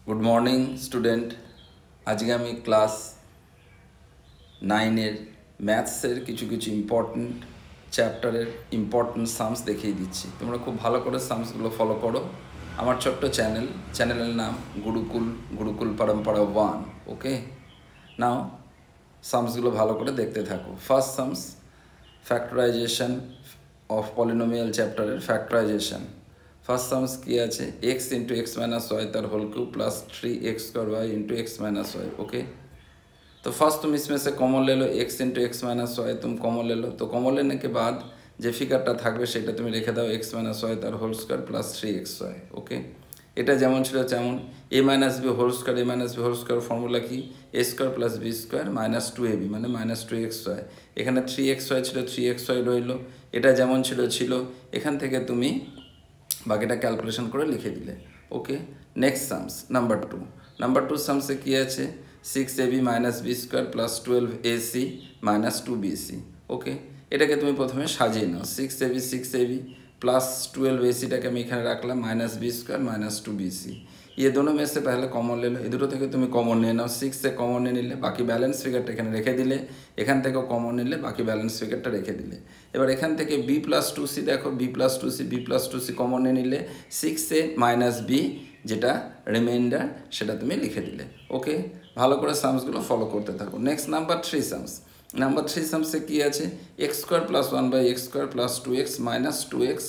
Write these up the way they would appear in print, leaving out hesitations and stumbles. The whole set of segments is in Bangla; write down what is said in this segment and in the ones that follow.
Good morning student. আজকে আমি ক্লাস 9-এর ম্যাথসের কিছু ইম্পর্ট্যান্ট চ্যাপ্টারের ইম্পর্ট্যান্ট সামস দেখিয়ে দিচ্ছি। তোমরা খুব ভালো করে সামসগুলো ফলো করো। আমার ছোট্ট চ্যানেলের নাম গুরুকুল পরম্পরা 1। ওকে, নাও সামসগুলো ভালো করে দেখতে থাকো। First sums, factorization of polynomial চ্যাপ্টারের ফ্যাক্টরাইজেশন। ফার্স্ট সামস কি আছে? X into x minus y তার whole cube plus 3x² y into x minus y. Okay, तो फर्स्ट तुम इसमें से कॉमन ले लो, x into x minus y तुम कॉमन ले लो। तो कॉमन लेने के बाद যে ফিগারটা থাকবে সেটা তুমি লিখে দাও এক্স মাইনাস ওয়াই তার whole square plus 3xy। Okay, এটা যেমন ছিল তেমন a minus b whole square formula কি? A square plus b square minus 2ab মানে মাইনাস 2xy। এখানে 3xy ছিল, 3xy রইল। এটা যেমন ছিল এখান থেকে তুমি বাকিটা ক্যালকুলেশন করে লিখে দিলে। Okay, next sums number two সামসে কি আছে? 6ab minus b square plus 12ac minus 2bc। Okay, এটাকে তুমি প্রথমে সাজিয়ে নাও। 6ab प्लस 12ac मैं एखे रखल minus B square minus 2bc। ये दोनों में से पहले कमन ले लो, ये दुटो थे तुम कमन नहीं नाओ। 6 से कमन नहीं निले बाकी बैलेंस फिगारटा एखाने रेखे दिले, एखान थेके कमन निले बाकी बैलेंस फिगारटा रेखे दिले। एबार एखान थेके b प्लस 2c देखो, b प्लस 2c कमन नहीं निले 6 से माइनस b जेटा रिमाइंडार सेटा तुम लिखे दिले। ओके, भालो करे सामसगुलो फलो करते थाको। नेक्स्ट नम्बर थ्री सामसे कि आछे x square plus 1/x² plus 2x minus 2x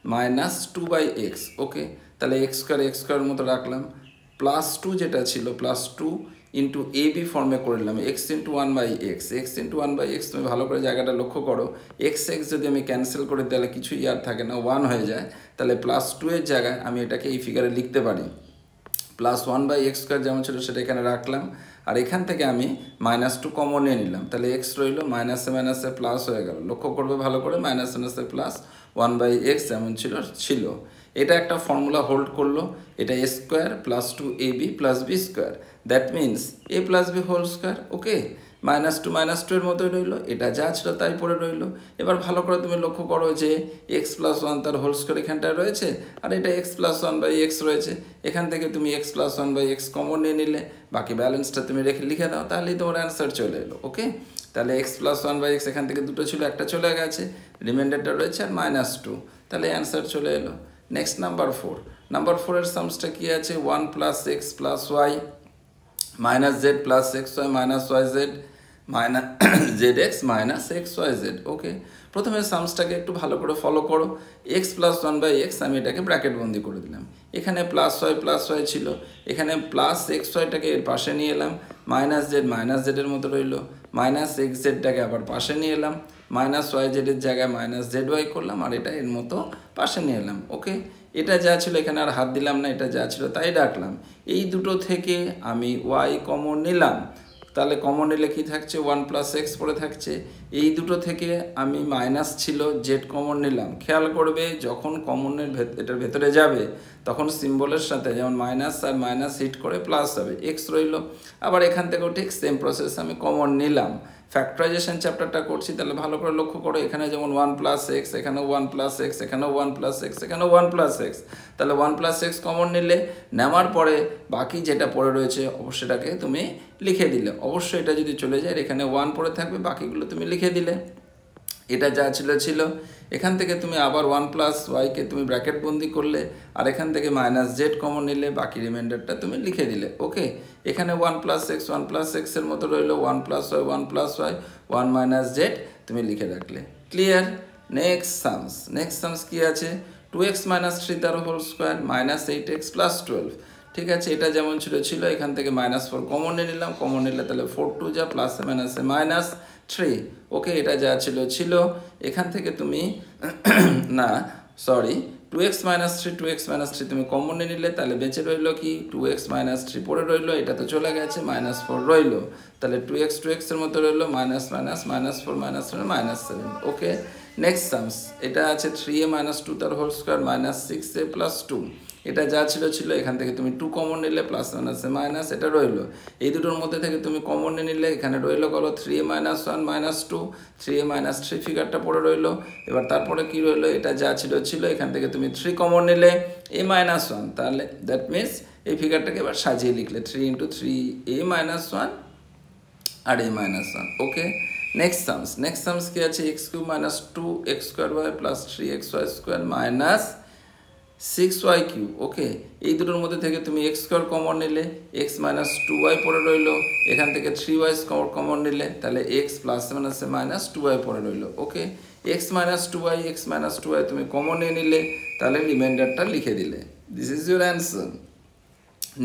minus 2/x। Okay, ताहले एक्स स्क्वायर मतो राखलाम प्लस 2 जेटा छिलो प्लस 2 इंटू ए बी फर्मे करे निलाम एक्स इंटू 1/x तुम भालो करे जायगाटा लक्ष्य करो। एक्स यदि आमि कैंसिल करी ताहले किछुई आर थाके ना, 1 हये जाय। ताहले प्लस 2 एर जायगाय आमि एटाके एई फिगारे लिखते पारी प्लस 1/x² যেমন ছিল সেটা এখানে রাখলাম। আর এখান থেকে আমি -2 কমন নিয়ে নিলাম, তাহলে x রইল মাইনাসে মাইনাসে প্লাস হয়ে গেল। লক্ষ্য করবে ভালো করে, মাইনাসে মাইনাসে প্লাস 1/x যেমন ছিল। এটা একটা ফর্মুলা হোল্ড করলো। এটা a square plus 2ab plus b square, that means a plus b whole square. Okay, -2 এর মতোই রইল, এটা যা ছিল তাই পড়ে রইল। এবার ভালো করে তুমি লক্ষ্য করো যে x প্লাস 1 তার হোল স্কোয়ার এখানটায় রয়েছে, আর এটা x প্লাস 1/x রয়েছে। এখান থেকে তুমি x প্লাস 1/x কমন নিয়ে নিলে, বাকি ব্যালেন্সটা তুমি লিখে দাও, তাহলেই তোমার অ্যান্সার চলে এলো। ওকে, তাহলে x প্লাস 1/x এখান থেকে দুটো ছিল, একটা চলে গেছে, রিমাইন্ডারটা রয়েছে আর -2, তাহলে অ্যান্সার চলে এলো। নেক্সট নাম্বার 4 এর সামসটা কি আছে? 1 plus x plus y minus z plus x y minus y z minus z x minus x y z. Okay, प्रथम सामसटाके एकटू भालो करे फलो करो। एक्स प्लस 1/x आमि एटाके ब्रैकेट बंदी करे दिलाम, एखाने प्लस वाई छिलो, एखाने प्लस एक्स वाईटाके एर पाशे निये एलाम, माइनस जेड मतो रइलो, माइनस एक्स जेडटाके आबार पाशे निये एलाम, माइनस वाई जेडের জায়গায় माइनस जेड वाई করলাম, আর এটা এর মতো পাশে নিয়ে এলাম। ওকে, এটা যা ছিল এখানে আর হাত দিলাম না, এটা যা ছিল তাই রাখলাম। এই দুটো থেকে আমি y কমন নিলাম, তাহলে কমন নিলে কি থাকছে? 1 প্লাস এক্স পড়ে থাকছে। এই দুটো থেকে আমি মাইনাস ছিল জেড কমন নিলাম। খেয়াল করবে যখন কমনের এটার ভেতরে যাবে তখন সিম্বলের সাথে যেমন মাইনাস আর মাইনাস হিট করে প্লাস হবে, এক্স রইল। আবার এখান থেকেও ঠিক সেম প্রসেস আমি কমন নিলাম। ফ্যাক্টরাইজেশন চ্যাপ্টারটা করছি, তাহলে ভালো করে লক্ষ্য করো, এখানে যেমন 1 প্লাস এক্স, এখানেও 1 প্লাস এক্স, এখানেও 1 প্লাস এক্স, এখানেও 1 প্লাস এক্স। তাহলে 1 প্লাস এক্স কমন নিলে নেওয়ার পরে বাকি যেটা পড়ে রয়েছে অবশ্যই এটাকে তুমি লিখে দিলে। অবশ্যই এটা যদি চলে যায় এখানে 1 পড়ে থাকবে, বাকিগুলো তুমি লিখে দিলে। এটা যা ছিল এখান থেকে তুমি আবার 1 প্লাস ওয়াইকে তুমি ব্র্যাকেট বন্দি করলে, আর এখান থেকে মাইনাস জেড কমন নিলে, বাকি রিমাইন্ডারটা তুমি লিখে দিলে। ওকে, এখানে 1 প্লাস এক্স এর মতো রইলো, 1 প্লাস ওয়াই 1 মাইনাস জেড তুমি লিখে রাখলে। ক্লিয়ার? নেক্সট সামস কি আছে? 2x মাইনাস 3 তার whole square minus 8x plus 12। ঠিক আছে, এটা যেমন ছিল এখান থেকে -4 কমন নিয়ে নিলাম, কমন নিলে তাহলে 4 2 যা প্লাস মাইনাসে মাইনাস 3। ওকে, এটা যা ছিল এখান থেকে তুমি না সরি 2x মাইনাস 3 তুমি কমন নিয়ে নিলে, তাহলে বেঁচে রইল কি? 2x মাইনাস 3 পড়ে রইল, এটা তো চলে গেছে, -4 রইল, তাহলে 2x এর মতো রইল, মাইনাস -4 -7। ওকে, নেক্সট সামস এটা আছে 3a মাইনাস 2 তার whole square minus 6a plus 2। এটা যা ছিল এখান থেকে তুমি 2 কমন নিলে, প্লাস মাইনাসে মাইনাস এটা রইল। এই দুটোর মধ্যে থেকে তুমি কমন নিয়ে নিলে, এখানে রইল গেল 3a minus 1 minus 2, 3a minus 3 ফিগারটা পড়ে রইল। এবার তারপরে কি রইল? এটা যা ছিল এখান থেকে তুমি 3 কমন নিলে a মাইনাস 1, তাহলে দ্যাট মিনস এই ফিগারটাকে এবার সাজিয়ে লিখলে 3 ইন্টু 3a মাইনাস 1 আর a minus 1 okay. Next sums কি আছে x cube minus 2x square y plus 3xy square minus 6y cube okay. এই দুটোর মধ্যে থেকে তুমি এক্স স্কোয়ার কমন নিলে এক্স মাইনাস 2y পড়ে রইলো, এখান থেকে 3y কমন নিলে তাহলে এক্স প্লাস মাইনাসে মাইনাস 2y পড়ে রইলো ওকে। এক্স মাইনাস 2y তুমি কমন নিয়ে নিলে, তাহলে রিমাইন্ডারটা লিখে দিলে, this is your answer.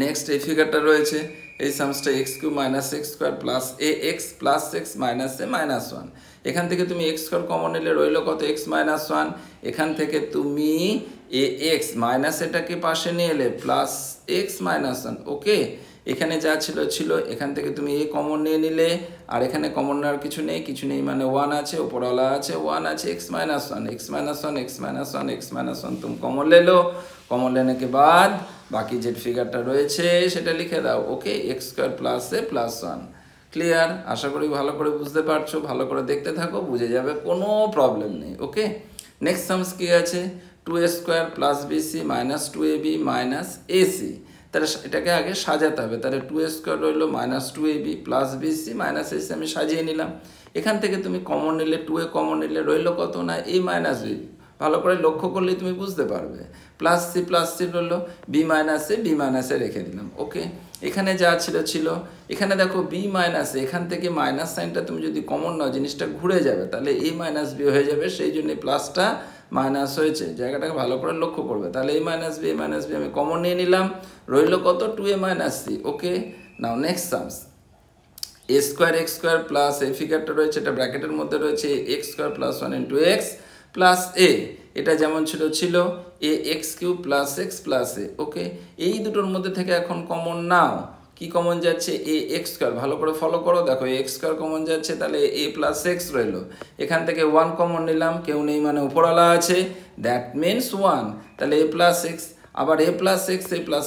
Next এই ফিগারটা রয়েছে, এই সামসটা x cube minus x square plus a x plus x minus a minus 1। এখান থেকে তুমি এক্স স্কোয়ার কমন নিলে রইলো কত এক্স মাইনাস 1, এখান থেকে তুমি এ এক্স মাইনাস এটাকে পাশে নিয়ে এলে প্লাস এক্স মাইনাস 1 ওকে। এখানে যা ছিল এখান থেকে তুমি এ কমন নিয়ে নিলে, আর এখানে কমন নেওয়ার কিছু নেই মানে 1 আছে, ওপরওয়ালা আছে 1 আছে, एक्स माइनस 1 तुम कॉमन ले लो। कॉमन लेने के बाद बाकी जे फिगारটা রয়েছে সেটা লিখে দাও ওকে। এক্স স্কোয়ার প্লাস এ প্লাস 1 ক্লিয়ার। আশা করি ভালো করে বুঝতে পারছো, ভালো করে দেখতে থাকো, বুঝে যাবে, কোনো প্রবলেম নেই ওকে। নেক্সট সামস কি আছে 2a square plus bc minus 2ab minus ac. তাহলে এটাকে আগে সাজাতে হবে, তাহলে 2a স্কোয়ার রইলো minus 2ab plus bc minus ac আমি সাজিয়ে নিলাম। এখান থেকে তুমি কমন নিলে 2a কমন নিলে রইলো কত না a মাইনাস বি, ভালো করে লক্ষ্য করলে তুমি বুঝতে পারবে। প্লাস সি রইলো বি মাইনাসে রেখে দিলাম ওকে। এখানে যা ছিল এখানে দেখো বি মাইনাসে, এখান থেকে মাইনাস সাইনটা তুমি যদি কমন নাও জিনিসটা ঘুরে যাবে, তাহলে এ মাইনাস বি হয়ে যাবে, সেই জন্য প্লাসটা মাইনাস হয়েছে, জায়গাটাকে ভালো করে লক্ষ্য করবে। তাহলে এ মাইনাস বি আমি কমন নিয়ে নিলাম, রইলো কত 2a minus c okay. Now next sums a square x square plus এই ফিগারটা রয়েছে, এটা ব্র্যাকেটের মধ্যে রয়েছে x square plus 1 into x plus a, এটা যেমন ছিল a x cube plus x plus a okay. এই দুটোর মধ্যে থেকে এখন কমন নাও, কি কমন যাচ্ছে এ এক্স স্কোয়ার, ভালো করে ফলো করো, দেখো এক্স স্কোয়ার কমন যাচ্ছে, তাহলে এ প্লাস এক্স রইলো। এখান থেকে 1 কমন নিলাম, কেউ নেই মানে উপরওয়ালা আছে, দ্যাট মিনস 1, তাহলে এ প্লাস এক্স, আবার এ প্লাস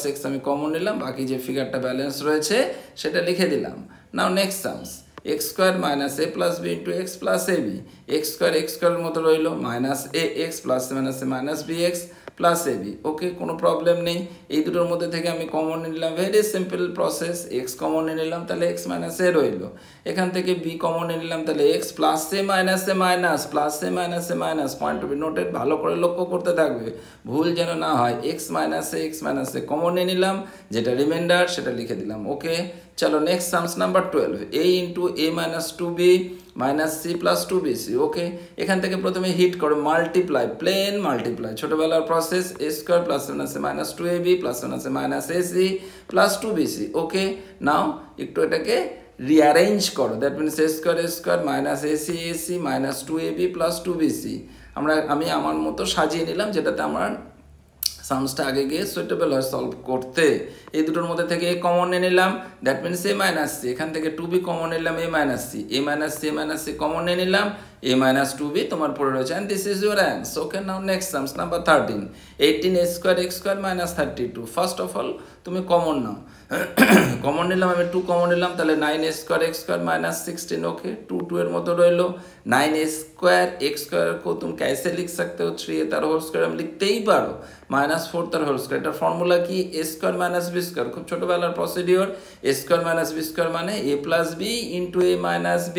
এক্স আমি কমন নিলাম, বাকি যে ফিগারটা ব্যালেন্স রয়েছে সেটা লিখে দিলাম। Now next sums x square minus a plus b into x plus a b, x স্কোয়ারের মতো রইলো মাইনাস এ এক্স প্লাস মাইনাসে minus b x plus a b okay, কোনো প্রবলেম নেই। এই দুটোর মধ্যে থেকে আমি কমন নিলাম, very simple process, x common নিলাম তাহলে এক্স মাইনাস এ রইলো, এখান থেকে বি কমন নিলাম তাহলে এক্স প্লাস এ মাইনাসে minus, point to be noted, ভালো করে লক্ষ্য করতে থাকবে, ভুল যেন না হয়। এক্স মাইনাসে কমন নিলাম, যেটা রিমাইন্ডার সেটা লিখে দিলাম ওকে। চলো next sums number 12, a into a minus 2b minus c plus 2bc okay. এখান থেকে প্রথমে হিট করো মাল্টিপ্লাই, প্লেন মাল্টিপ্লাই, ছোটোবেলার process, a square plus minus 2ab plus minus a c plus 2bc okay. Now একটু এটাকে রিঅ্যারেঞ্জ করো, that means a square minus a c minus 2ab plus 2bc আমি আমার মতো সাজিয়ে নিলাম, যেটাতে আমার সামসটা আগে গিয়ে সুইটেবল হয় সলভ করতে। এই দুটোর মধ্যে থেকে এ কমন নিয়ে নিলাম, that means a minus c, এখান থেকে 2b কমন নিলাম এ মাইনাস সি কমন নিয়ে নিলাম, a minus 2b তোমার পড়ে রয়েছে, and this is your answer okay. Now next sums number 13, 18 a square x square minus 32, first of all তুমি কমন নাও, কমন নিলাম আমি 2 কমন নিলাম, তাহলে 9 a square x square minus 16 okay, 2 এর মতো রইলো। 9 a square x square को तुम कैसे लिख सकते हो, 3 তার হোল স্কয়ার আমি লিখতেই পারো, -4 তার হোল স্কয়ার, এটার ফর্মুলা কি a square minus b square, খুব ছোটবেলার procedure, a square minus b square মানে a plus b into a minus b,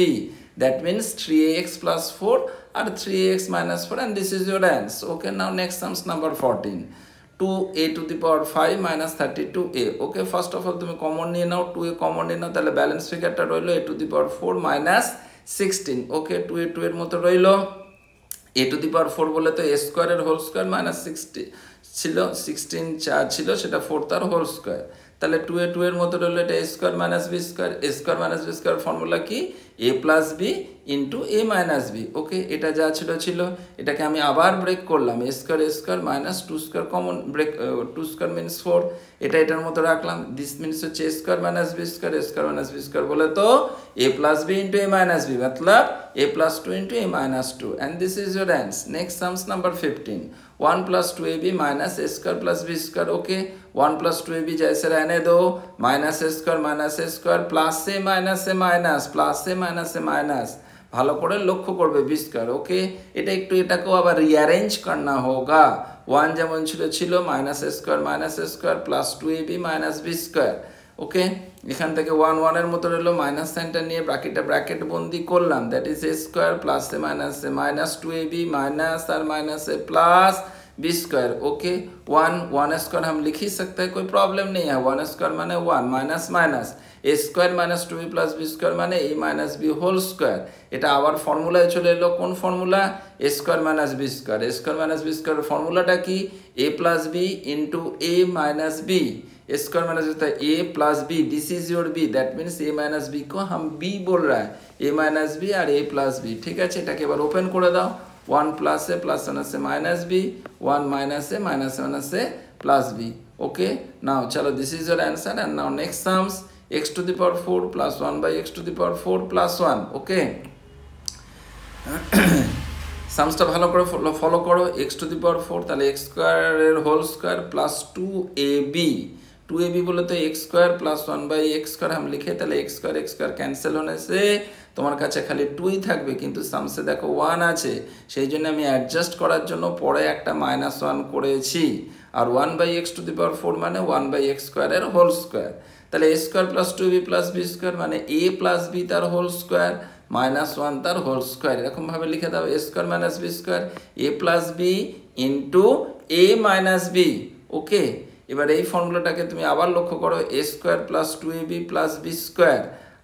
that means 3ax plus 4 or 3ax minus 4, and this is your answer okay. Now next sums number 14, 2a to the power 5 minus 32a okay. First of all তুমি কমন নিয়ে নাও, 2a কমন নিয়ে নাও, তাহলে ব্যালেন্স ফিগারটা রইলো a to the power 4 minus 16 okay, 2 এর মতো রইলো, a to the power 4 বলে তো a স্কয়ার এর হোল স্কয়ার minus 60 ছিল, 16 চার ছিল, সেটা 4 তার হোল স্কয়ার, তাহলে 2 এর মতো রইলো, এটা a square minus b square, a square minus b square formula কি a plus b into a minus b okay. এটা যা ছিল এটাকে আমি আবার ব্রেক করলাম, a square minus 2 square common break, 2 square means 4, এটা এটার মতো রাখলাম, this means হচ্ছে a square minus b square, a square minus b square বলে তো a plus b into a minus b मतलब a plus 2 into a minus 2, and this is your answer. Next sums number 15, 1 plus 2ab minus a square plus b square okay, 1 plus 2ab जैसे रहने दो, minus a square plus a minus plus a minus ভালো করে লক্ষ্য করবে বি স্কোয়ার। ওকে, এটা একটু এটাকেও আবার রিঅ্যারেঞ্জ করনা হোগা। 1 যেমন ছিল minus a square plus 2ab minus b square. Okay, এখান থেকে 1 এর মতো রইলো, মাইনাস সাইনটা নিয়ে ব্র্যাকেট বন্দি করলাম, that is a square plus a minus 2ab minus और minus a plus b square. Okay, 1 square हम लिख ही सकते हैं, कोई प्रॉब्लम नहीं है। 1 स्क्वायर माने 1 minus minus a square minus 2b plus b square माने a minus b whole square. এটা আবার ফর্মুলায় চলে এলো, কোন formula? A square minus b square. A square minus b square ফর্মুলাটা কি? A plus b into a minus b. A square minus होता है a plus b, this is your b, that means a minus b को हम बी बोल रहा है, ए माइनस बी और ए प्लस बी। ठीक है, এটাকে এবার ওপেন করে দাও। 1 plus A plus minus A minus B, 1 minus A minus a plus B. Okay, now चलो this is your answer and now next sums x to the power 4 plus 1 by x to the power 4 plus 1। Okay, সামসটা ভালো করে ফলো করো। x to the power 4 তাহলে x স্কয়ারের whole square plus 2ab। 2ab बोले तो x square plus 1 by x square हम लिखे, তাহলে x স্কয়ার ক্যান্সেল होने से তোমার কাছে খালি 2ই থাকবে, কিন্তু সামসে দেখো 1 আছে, সেই জন্য আমি অ্যাডজাস্ট করার জন্য পরে একটা -1 করেছি। আর 1 by x to the power 4 মানে 1 বাই x স্কয়ারের হোল স্কয়ার। তাহলে a square plus 2b plus b square মানে a প্লাস b তার হোল স্কয়ার -1 তার হোল স্কয়ার। এরকম ভাবে লিখে দাও, a square minus b square a plus b into a minus b। Okay, এবার এই ফর্মুলাটাকে তুমি আবার লক্ষ্য করো, a square plus 2ab plus b square,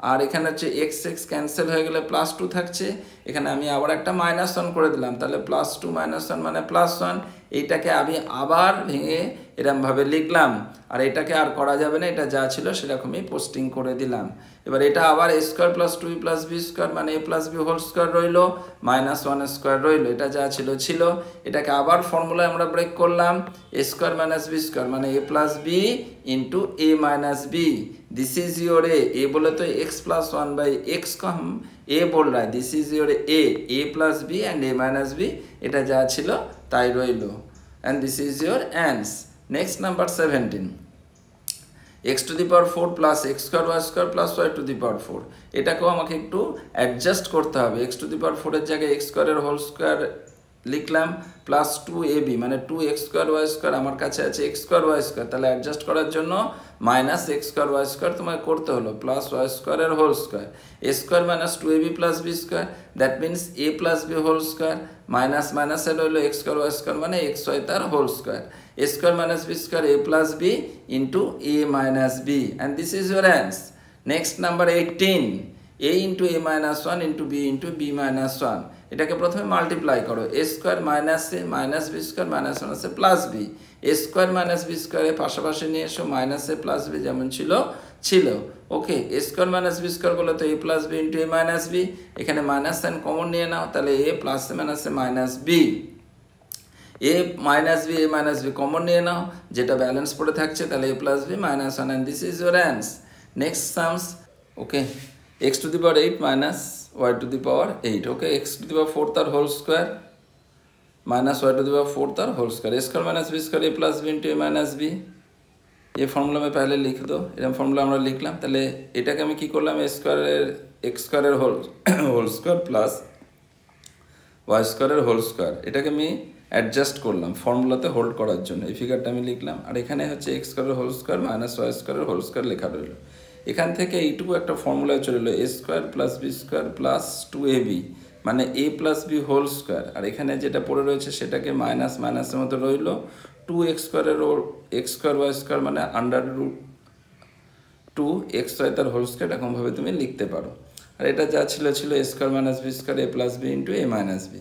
আর এখানে হচ্ছে x ক্যান্সেল হয়ে গেলে প্লাস 2 থাকছে, এখানে আমি আবার একটা -1 করে দিলাম, তাহলে প্লাস 2 -1 মানে প্লাস 1। এইটাকে আমি আবার ভেঙে এরকম ভাবে লিখলাম, আর এটাকে আর করা যাবে না, এটা যা ছিল সেরকমই পোস্টিং করে দিলাম। এবার এটা আবার a square plus 2b plus b square মানে a plus b whole square রইলো, -1 স্কয়ার রইলো, এটা যা ছিল। এটাকে আবার ফর্মুলায় আমরা ব্রেক করলাম, a square minus b square মানে a plus b into a minus b। This is your a बोले तो x प्लस 1 बाई एक्स को हम a बोल रहा है, this is your a plus b and a minus b, এটা যা ছিল তাই রইলো, and this is your answer. Next number 17, x to the power 4 plus x square y square plus y to the power 4। এটাকেও আমাকে একটু অ্যাডজাস্ট করতে হবে। x to the power 4 এর জায়গায় x স্কয়ারের হোল স্কয়ার লিখলাম প্লাস 2ab মানে 2x স্কয়ার y স্কয়ার, আমার কাছে আছে x স্কয়ার y স্কয়ার, তাহলে অ্যাডজাস্ট করার জন্য minus x square y square তোমায় করতে হলো প্লাস y স্কয়ারের whole square, a square minus 2ab plus b square, that means a plus b whole square, minus minus এর হলো x স্কয়ার y স্কয়ার মানে xy তার whole square, a square minus b square a plus b into a minus b, and this is your answer. Next number 18, a into a minus 1 into b into b minus 1। এটাকে প্রথমে মাল্টিপ্লাই করো, a square minus a minus b square minus 1 আছে plus b, a square minus b স্কয়ারের পাশাপাশি নিয়ে এসো, মাইনাস a প্লাস b যেমন ছিল। ওকে, a square minus b square বলে তো a plus b into a minus b, এখানে মাইনাস সাইন কমন নিয়ে নাও, তাহলে a plus a minus a minus b, a minus b a minus b common নিয়ে নাও, যেটা ব্যালেন্স পড়ে থাকছে, তাহলে a plus b minus 1, and this is your answer. Next sums, okay, x to the power 8 minus y to the power 8। okay, x to the power 4 তার whole square minus y to the power 4 तार whole square, a square minus b square a plus b into a minus b। ये फॉर्मूला में पहले लिख दो, এরকম ফর্মুলা আমরা লিখলাম, তাহলে এটাকে আমি কি করলাম, a স্কয়ারের x স্কয়ারের হোল স্কয়ার প্লাস y স্কয়ারের হোল স্কয়ার, এটাকে আমি অ্যাডজাস্ট করলাম ফর্মুলাতে হোল্ড করার জন্য, এই ফিগারটা আমি লিখলাম, আর এখানে হচ্ছে x স্কয়ারের হোল স্কয়ার মাইনাস y স্কয়ারের হোল স্কয়ার লেখা রইল। এখান থেকে এইটুকু একটা ফর্মুলায় চলে এলো, a square plus b square plus 2ab মানে a plus b whole square, আর এখানে যেটা পড়ে রয়েছে সেটাকে মাইনাস মাইনাসের মতো রইল, 2x স্কয়ারের x square y square মানে আন্ডার রুট 2xy তার হোল স্কয়ার, এরকমভাবে তুমি লিখতে পারো। আর এটা যা ছিল a square minus b square a plus b into a minus b।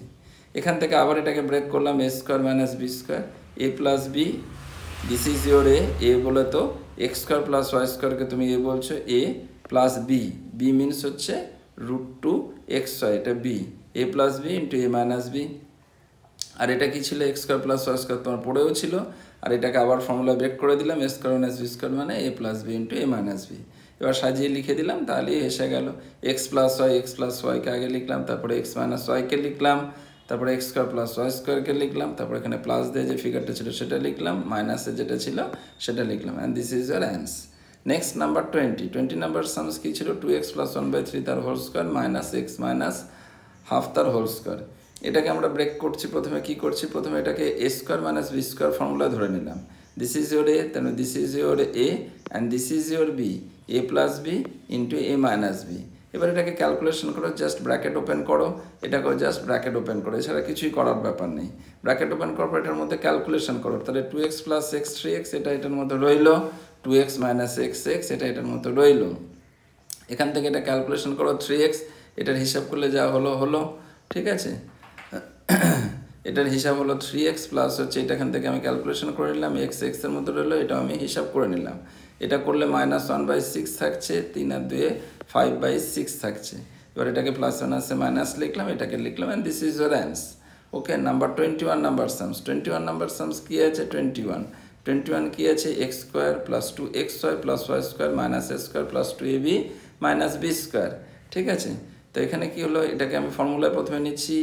এখান থেকে আবার এটাকে ব্রেক করলাম, a square minus b square a plus b, this is your a বলে তো x স্কয়ার প্লাস y স্কয়ারকে তুমি a বলছো a plus b, b means হচ্ছে রুট 2xy, এটা b, a plus b into a minus b। আর এটা কি ছিল, x square plus y square তোমার পড়েও ছিল, আর এটাকে আবার ফর্মুলা ব্রেক করে দিলাম, a square minus b square মানে a plus b into a minus b। এবার সাজিয়ে লিখে দিলাম, তাহলেই এসে গেল x প্লাস y কে আগে লিখলাম, তারপরে x মাইনাস y কে লিখলাম, তারপরে x স্কয়ার প্লাস y স্কয়ারকে লিখলাম, তারপর এখানে প্লাস দিয়ে যে ফিগারটা ছিল সেটা লিখলাম, মাইনাসে যেটা ছিল সেটা লিখলাম, and this is your answer. Next number 20 number sums কি ছিল, 2x প্লাস 1/3 তার whole square minus x minus half তার হোল স্কোয়ার। এটাকে আমরা ব্রেক করছি, প্রথমে কি করছি, প্রথমে এটাকে a square minus b square formula ধরে নিলাম। দিস ইজ ইউর এ, তাহলে this is your a and this is your b, a plus b into a minus b. এবার এটাকে ক্যালকুলেশন করো, জাস্ট ব্র্যাকেট ওপেন করো, এটাকেও জাস্ট ব্র্যাকেট ওপেন করো, এছাড়া কিছুই করার ব্যাপার নেই। ব্র্যাকেট ওপেন করার পর এটার মধ্যে ক্যালকুলেশন করো, তাহলে 2x প্লাস এক্স 3x এটা এটার মধ্যে রইল, 2x মাইনাস এক্স এক্স এটা এটার মধ্যে রইল। এখান থেকে এটা ক্যালকুলেশন করো 3x, এটার হিসাব করলে যা হলো হলো, ঠিক আছে। এটার হিসাব হলো 3x প্লাস হচ্ছে এটা, এখান থেকে আমি ক্যালকুলেশন করে নিলাম, এক্স এক্সের মধ্যে রইলো, এটাও আমি হিসাব করে নিলাম। এটা করলে -1/6 থাকছে, 3 আর 2 5/6 থাকছে। এবার এটাকে প্লাস ওয়ান আছে মাইনাস লিখলাম, এটাকে লিখলাম, and this is your answer. Okay, number 21 number sums. 21 number sums কী আছে, 21 কী আছে, x square plus 2xy plus y square minus a square plus 2ab minus b square, ঠিক আছে। তো এখানে কি হলো, এটাকে আমি ফর্মুলায় প্রথমে নিচ্ছি,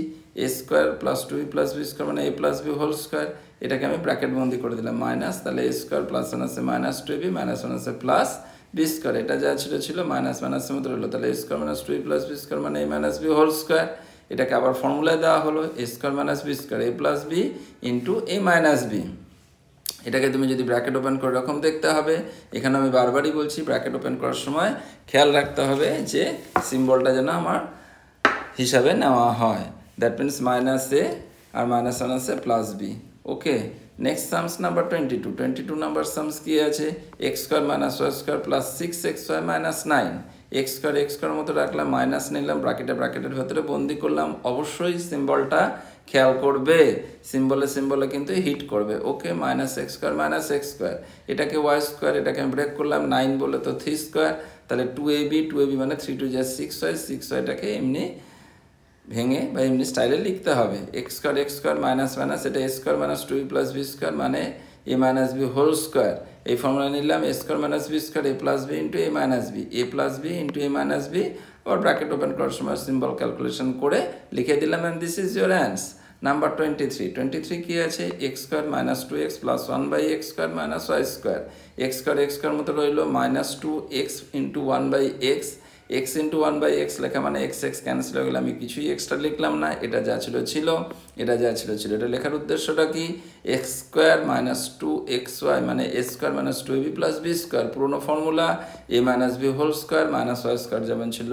a square plus 2b plus b square মানে a plus b whole square, এটাকে আমি ব্র্যাকেট বন্দি করে দিলাম মাইনাস, তাহলে এ স্কোয়ার প্লাস ওয়ান আছে মাইনাস 2b মাইনাস ওয়ান আছে প্লাস বি স্কোয়ার, এটা যা ছিল মাইনাস মাইনাসের মধ্যে রইলো, তাহলে a square minus 2b plus b square মানে a minus b whole square. এটাকে আবার ফর্মুলায় দেওয়া হলো, a square minus b square a plus b into a minus b. এটাকে তুমি যদি ব্র্যাকেট ওপেন করে এরকম দেখতে হবে। এখানে আমি বারবারই বলছি, ব্র্যাকেট ওপেন করার সময় খেয়াল রাখতে হবে যে সিম্বলটা যেন আমার হিসাবে নেওয়া হয়। দ্যাট মিনস মাইনাস এ আর মাইনাস ওয়ান আছে plus b. Okay, next sums number 22 number sums কি আছে, x square minus y square plus 6xy minus 9, x square মতো রাখলাম, মাইনাস নিলাম, ব্র্যাকেটের ভেতরে বন্দি করলাম। অবশ্যই সিম্বলটা খেয়াল করবে, সিম্বলে কিন্তু হিট করবে। ওকে, মাইনাস এক্স স্কোয়ার, এটাকে ওয়াই স্কোয়ার, এটাকে আমি ব্রেক করলাম, 9 বলে তো 3 স্কোয়ার, তাহলে 2ab মানে 3 2 যা 6yটাকে এমনি ভেঙে বা এমনি স্টাইলে লিখতে হবে। এক্স স্কোয়ার মাইনাস এটা a square minus 2b plus b square মানে a minus b whole square. এই ফর্মুলা নিলাম, a square minus b square a plus b into a minus b, a plus b into a minus b. আবার ব্র্যাকেট ওপেন করার সময় সিম্বল ক্যালকুলেশন করে লিখে দিলাম, and this is your answer. Number 23 কি আছে, x square minus 2x plus 1/x square minus y square, x square মতো রইলো minus 2x into 1/x, x into 1/x লেখা মানে এক্স ক্যান্সেল হয়ে গেলে আমি কিছুই এক্সট্রা লিখলাম না, এটা যা ছিল এটা লেখার উদ্দেশ্যটা কি, এক্স স্কোয়ার মাইনাস 2xy মানে a square minus 2ab plus b square, পুরোনো formula, a minus b whole square minus y square যেমন ছিল,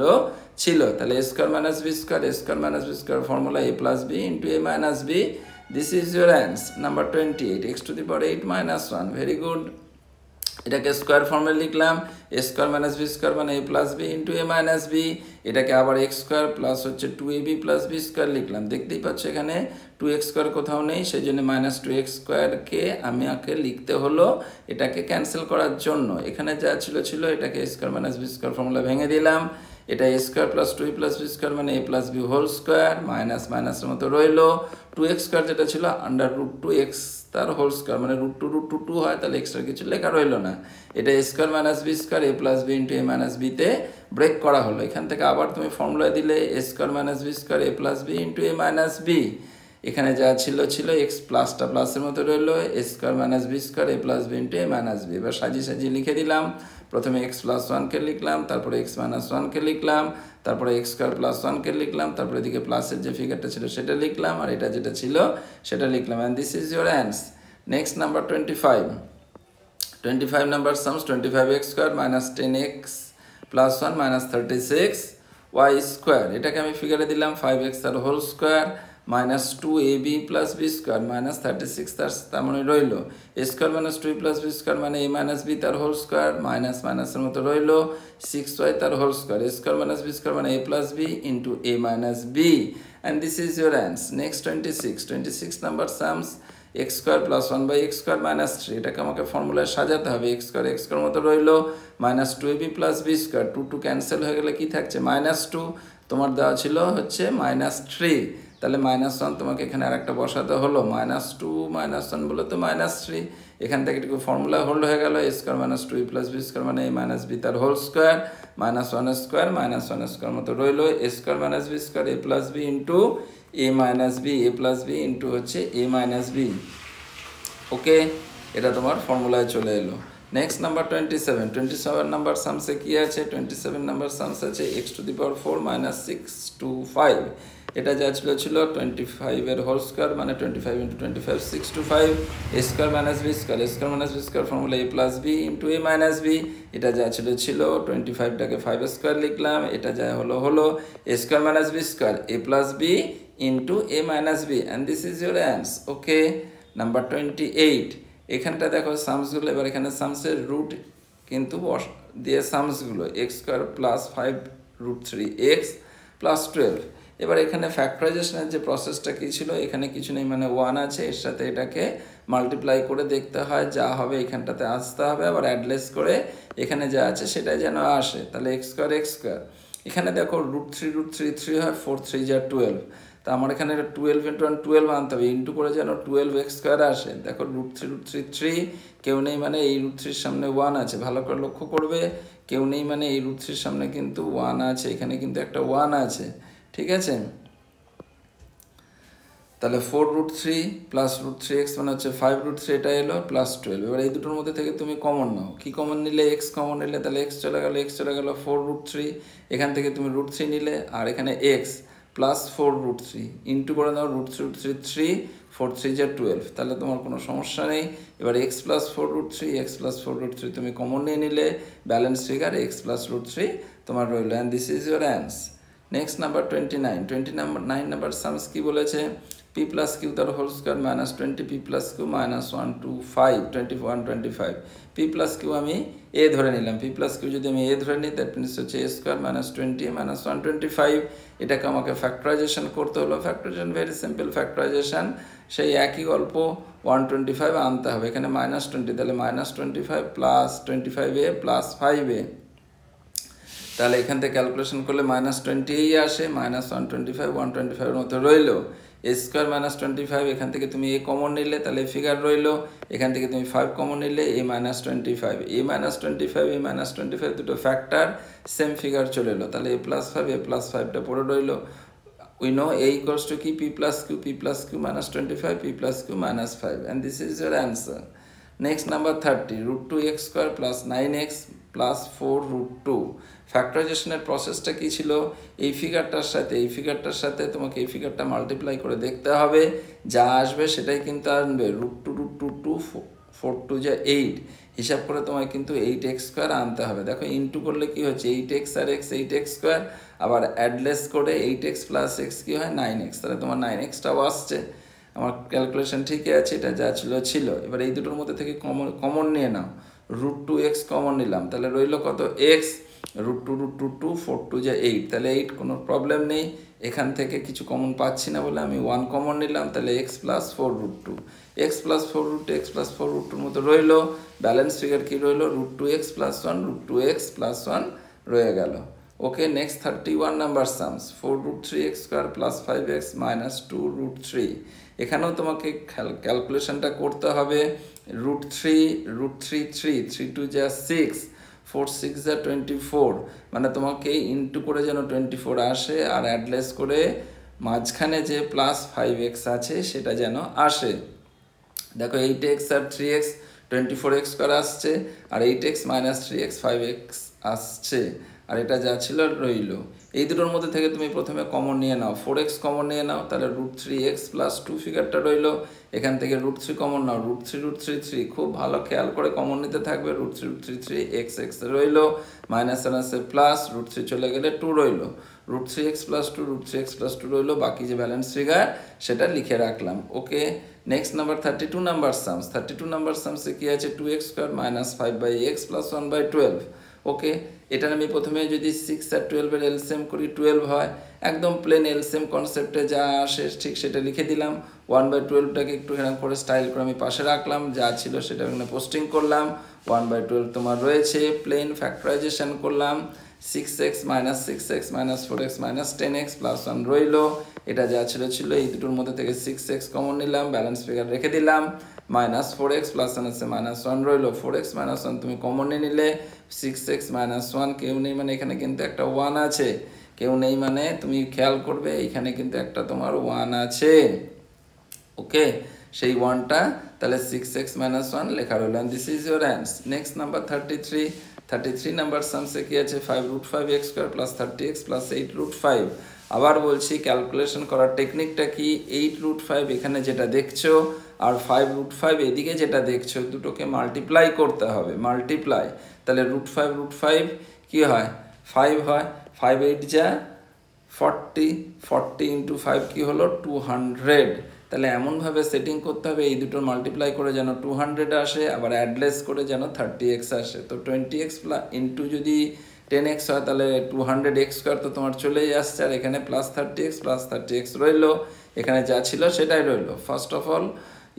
তাহলে a square minus b square formula a plus b into a minus b. This is your answer. Number 28, x to the power 8 minus 1, very good. এটাকে স্কোয়ার ফর্মে লিখলাম, a square minus b square মানে a plus b into a minus b. এটাকে আবার এক্স স্কোয়ার প্লাস হচ্ছে 2ab প্লাস বি স্কোয়ার লিখলাম। দেখতেই পাচ্ছ এখানে 2x স্কোয়ার কোথাও নেই, সেই জন্য মাইনাস 2x স্কোয়ারকে আমাকে লিখতে হলো এটাকে ক্যান্সেল করার জন্য। এখানে যা ছিল এটাকে a square minus b square formula ভেঙে দিলাম, এটা a square plus 2a plus b square মানে a plus b whole square মাইনাসের মতো রইলো, 2x স্কোয়ার যেটা ছিল আন্ডার রুট 2x তার হোল স্কোয়ার মানে √2 √2 হয়, তাহলে এক্সট্রা কিছু লেখা রইলো না। এটা a square minus b square a plus b into a minus বিতে ব্রেক করা হলো। এখান থেকে আবার তুমি ফর্মুলা দিলে এ square minus b square a plus b into a minus B. এখানে যা ছিল এক্স প্লাসটা প্লাসের মতো রইলো, এ square minus b square a plus b into a minus b. এবার সাজিয়ে লিখে দিলাম, প্রথমে এক্স প্লাস 1কে লিখলাম, তারপরে এক্স মাইনাস 1কে লিখলাম, তারপরে এক্স স্কোয়ার প্লাস 1কে লিখলাম, তারপরে এদিকে প্লাসের যে ফিগারটা ছিল সেটা লিখলাম, আর এটা যেটা ছিল সেটা লিখলাম, and this is your answer. Next number 25 number sums, 25x square minus 10x plus 1 minus 36y square, এটাকে আমি ফিগারে দিলাম 5x তার whole square minus 2ab plus b square minus 36 তার মানে রইল, a square minus 2 plus b square মানে এ মাইনাস বি তার হোল স্কোয়ার মাইনাসের মতো রইল 6y তার whole square, a square minus b square মানে a plus b into a minus b, and this is your answer. Next 26 number sums, x square plus 1/x square minus 3, এটাকে আমাকে ফর্মুলায় সাজাতে হবে। এক্স স্কোয়ার মতো রইল minus 2ab plus b square, 2 cancel হয়ে গেলে কি থাকছে -2, তোমার দেওয়া ছিল হচ্ছে -3, তাহলে -1 তোমাকে এখানে আর একটা বসাতে হলো, -2 -1 বলে তো -3, এখান থেকে একটু ফর্মুলা হোল্ড হয়ে গেল, a square minus 2 plus b square মানে এ মাইনাস বি তার হোল স্কোয়ার -1 স্কোয়ার মতো রইল, a square minus b square a plus b into a minus b, a plus b into হচ্ছে এ মাইনাস বি। ওকে, এটা তোমার ফর্মুলায় চলে এলো। নেক্সট নাম্বার 27 নাম্বার সামসে কি আছে, 27 নাম্বার সামস আছে x two the power 4 minus 6 to 5, এটা যা ছিল 25 এর হোল স্কোয়ার মানে 25 × 25 625 a square minus b square formula a plus b into a minus b. এটা যা ছিল 25টাকে 5 স্কোয়ার লিখলাম, এটা যা হলো a square minus b square a plus b into a minus b and this is your answer. Okay, number 28 এখানটা দেখো সামসগুলো, এবার এখানে সামসের রুট কিন্তু দিয়ে সামসগুলো x square plus 5√3x plus 12। এবার এখানে ফ্যাক্টরাইজেশনের যে প্রসেসটা কী ছিল, এখানে কিছু নেই মানে 1 আছে, এর সাথে এটাকে মাল্টিপ্লাই করে দেখতে হয়, যা হবে এখানটাতে আসতে হবে, আবার অ্যাডলেস করে এখানে যা আছে সেটাই যেন আসে। তাহলে এক্স স্কোয়ার এখানে দেখো √3 হয়, 4 3 যা 12, তা আমার এখানে 12 × 1 12 আনতে হবে, ইন্টু করে যেন 12x স্কোয়ার আসে। দেখো √3 3 কেউ নেই মানে এই √3 সামনে 1 আছে, ভালো করে লক্ষ্য করবে, কেউ নেই মানে এই √3 সামনে কিন্তু 1 আছে, এখানে কিন্তু একটা 1 আছে, ঠিক আছে। তাহলে 4√3 প্লাস √3x মানে হচ্ছে 5√3, এটা এলো প্লাস 12। এবার এই দুটোর মধ্যে থেকে তুমি কমন নাও, কি কমন নিলে? x কমন নিলে, তাহলে x চলে গেল 4√3, এখান থেকে তুমি √3 নিলে, আর এখানে x প্লাস 4√3 ইন্টু করে দাও √3 3 4 3 যা 12, তাহলে তোমার কোনো সমস্যা নেই। এবার x প্লাস 4√3 তুমি কমন নিয়ে নিলে, ব্যালেন্স ফিগার x প্লাস √3 তোমার রইল, and this is your answer. Next number 29 number sums কি বলেছে? p প্লাস কিউ তার whole square minus 20 p plus q minus 1 2 5 21 25। p plus q আমি a ধরে নিলাম, p প্লাস কিউ যদি আমি a ধরে নিই, দ্যাট মিনস হচ্ছে a স্কোয়ার মাইনাস 20 মাইনাস 125। এটাকে আমাকে ফ্যাক্টরাইজেশন করতে হলো, ফ্যাক্টরাইজেশন ভেরি সিম্পল ফ্যাক্টরাইজেশন, সেই একই গল্প 125 আনতে হবে, এখানে -20, তাহলে -25 প্লাস 25a প্লাস 5a, তাহলে এখান থেকে ক্যালকুলেশন করলে -20 আসে, -125 125 এর মতো রইল, a স্কোয়ার মাইনাস 25, এখান থেকে তুমি a কমন নিলে, তাহলে ফিগার রইল, এখান থেকে তুমি 5 কমন নিলে a -25 দুটো ফ্যাক্টর সেম ফিগার চলে এলো, তাহলে a প্লাস 5টা পড়ে রইল। We know a equals to কি? p plus q minus 25 p plus q minus 5, and this is your answer. Next number 30, √2x square plus 9x plus 4√2। ফ্যাক্টরাইজেশনের প্রসেসটা কি ছিল? এই ফিগারটার সাথে তোমাকে এই ফিগারটা মাল্টিপ্লাই করে দেখতে হবে, যা আসবে সেটাই কিন্তু আনবে। √2 4 2 যা 8, হিসাব করে তোমায় কিন্তু 8x স্কোয়ার আনতে হবে। দেখো ইন্টু করলে কি হচ্ছে 8x আর x 8x স্কোয়ার, আবার অ্যাডলেস করে 8x প্লাস x কি হয় 9x, তাহলে তোমার 9xটাও আসছে। আমার ক্যালকুলেশন ঠিকই আছে, এটা যা ছিল। এবার এই দুটোর মধ্যে থেকে কমন নিয়ে নাও, √2x কমন নিলাম, তাহলে রইল কত? x, √2 4 2 যা 8, তাহলে 8 কোনো প্রবলেম নেই, এখান থেকে কিছু কমন পাচ্ছি না বলে আমি 1 কমন নিলাম, তাহলে x প্লাস 4√2 x প্লাস 4√2 মতো রইল, ব্যালেন্স ফিগার কি রইল? √2x প্লাস 1 √2x প্লাস 1 রয়ে গেল। Okay, next 31 number sums, 4√3x square plus 5x minus 2√3। এখানেও তোমাকে ক্যালকুলেশনটা করতে হবে, √3 3 2 যা 6 4 6 যা 24, মানে তোমাকে ইন্টু করে যেন 24 আসে, আর অ্যাডলেস করে মাঝখানে যে প্লাস 5x আছে সেটা যেন আসে। দেখো 8x আর 3x 24x স্কোয়ার আসছে, আর 8x মাইনাস 3x 5x আসছে, আর এটা যা ছিল রইল। এই দুটোর মধ্যে থেকে তুমি প্রথমে কমন নিয়ে নাও, 4x কমন নিয়ে নাও, তাহলে √3x প্লাস 2 ফিগারটা রইল, এখান থেকে √3 কমন নাও, √3 খুব ভালো খেয়াল করে কমন নিতে থাকবে, √3 x রইল, মাইনাস আছে প্লাস, √3 চলে গেলে 2 রইল, √3x প্লাস 2 রইল, বাকি যে ব্যালেন্স ফিগার সেটা লিখে রাখলাম। ওকে, নেক্সট নাম্বার 32 নাম্বার সামসে কি আছে? 2x square minus 5/x plus 1/12। ওকে, এটা আমি প্রথমে যদি 6 আর 12 এর এলসিএম করি 12 হয়, একদম প্লেন এলসিএম কনসেপ্টে যা আসে ঠিক সেটা লিখে দিলাম, 1/12টাকে একটু এরকম করে স্টাইল করে আমি পাশে রাখলাম, যা ছিল সেটা এখানে পোস্টিং করলাম, 1/12 তোমার রয়েছে, প্লেন ফ্যাক্টরাইজেশন করলাম, 6x minus 4x minus 10x plus 1 রইল, এটা যা ছিল এই দুটোর মধ্যে থেকে 6x কমন নিলাম, ব্যালেন্স ফিগার রেখে দিলাম, মাইনাস 4x প্লাস 1 আছে মাইনাস 1 রইল, 4x মাইনাস 1 তুমি কমন নিয়ে নিলে, 6x মাইনাস 1 কেউ নেই মানে এখানে কিন্তু একটা 1 আছে, কেউ নেই মানে তুমি খেয়াল করবে এখানে কিন্তু একটা তোমার 1 আছে। ওকে, সেই 1টা তাহলে 6x মাইনাস 1 লেখা রইল, and this is your answer. Next number 33 number সামসে কি আছে? 5√5x square plus 30x plus 8√5। আবার বলছি, ক্যালকুলেশন করার টেকনিকটা কি, 8√5 এখানে যেটা দেখছো আর 5√5 এদিকে যেটা দেখছো, দুটোকে মাল্টিপ্লাই করতে হবে, মাল্টিপ্লাই। তাহলে √5 কি হয়, 5 হয়, 5 8 যা 40, 40 ইন্টু 5 কি হলো 200। তাহলে এমনভাবে সেটিং করতে হবে এই দুটো মাল্টিপ্লাই করে যেন 200 আসে, আবার অ্যাডলেস করে যেন 30x আসে। তো 20x ইন্টু যদি 10x হয় তাহলে 200x² তো তোমার চলেই আসছে, আর এখানে +30x রইলো, এখানে যা ছিল সেটাই রইলো। ফার্স্ট অফ অল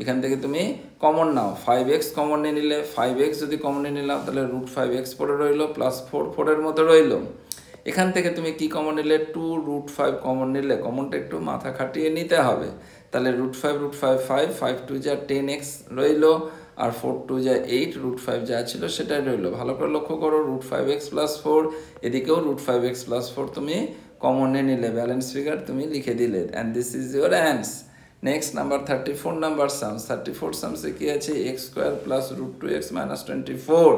এখান থেকে তুমি কমন নাও, 5x কমন নিয়ে নিলে, 5x যদি কমন নিয়ে নিলাম তাহলে √5x পড়ে রইলো, +4 4-এর মতো রইলো। এখান থেকে তুমি কি কমন নিলে, 2√5 কমন নিলে, কমনটা একটু মাথা খাটিয়ে নিতে হবে। তাহলে √5 5, 5 2 যা 10x রইলো, আর 4 2 যা 8, √5 যা ছিল সেটাই রইলো। ভালো করে লক্ষ্য করো, √5x + 4, এদিকেও √5x + 4 তুমি কমন নিয়ে নিলে, ব্যালেন্স ফিগার তুমি লিখে দিলে, and this is your answer. Next number 34 number sums. 34 সামসে কি আছে, x² + √2x - 24।